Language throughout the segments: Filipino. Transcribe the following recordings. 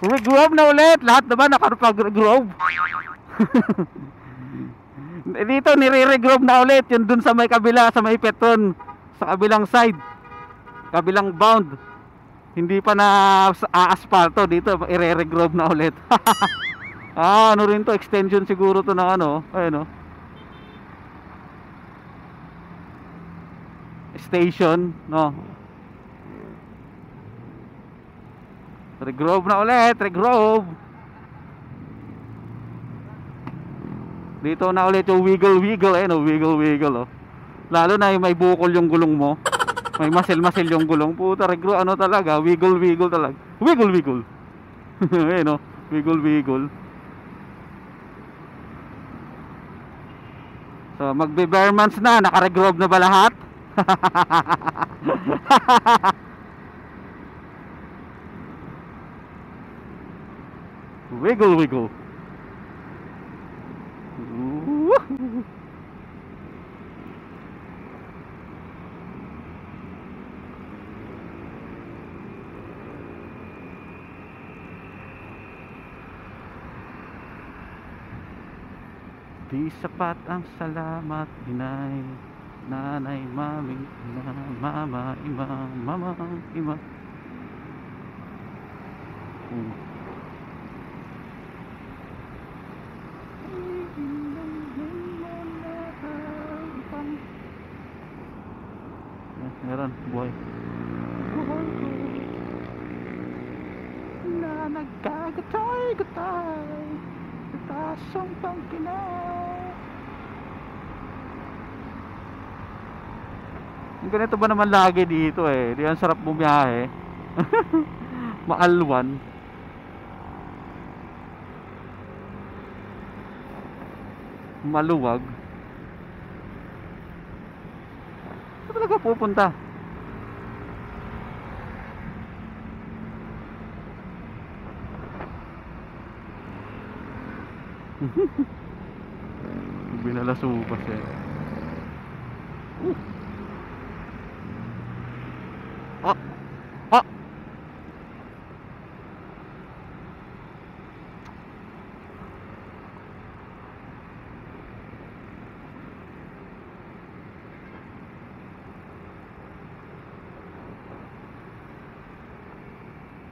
Regrove na ulit. Lahat naman nakapag-regrove. Dito nire-regrove na ulit. Yun dun sa may kabila, sa may Petron. Sa kabilang side. Kabilang bound. Hindi pa na asfalto. Dito ire-regrove na ulit. Ano rin to, extension siguro to ng ano. Ayun, station, no. Regrove na ulit, regrove. Dito na ulit yung wiggle wiggle, wiggle wiggle, oh. Lalo na yung may bukol yung gulong mo. May masil-masil yung gulong. Puta, regrove, ano talaga, wiggle wiggle talaga. Wiggle wiggle. Wiggle wiggle. So, magbe-Bearmans na, naka-regrove na ba lahat? Wiggle wiggle. Di sapat ang salamat, inay, nanay, mami, ina, mama, ima, mama, ima. Meron, buhay. Buhay ko na nagkagatay-gatay sa tasang pangkinaw. Yung ganito ba naman lagi dito eh. Di ang sarap bumiyahe. Maalwan. Maluwag. Saan talaga pupunta? Binalasupas eh. Ah! Ah!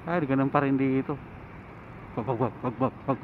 Ay, ganun pa rin dito. Wag.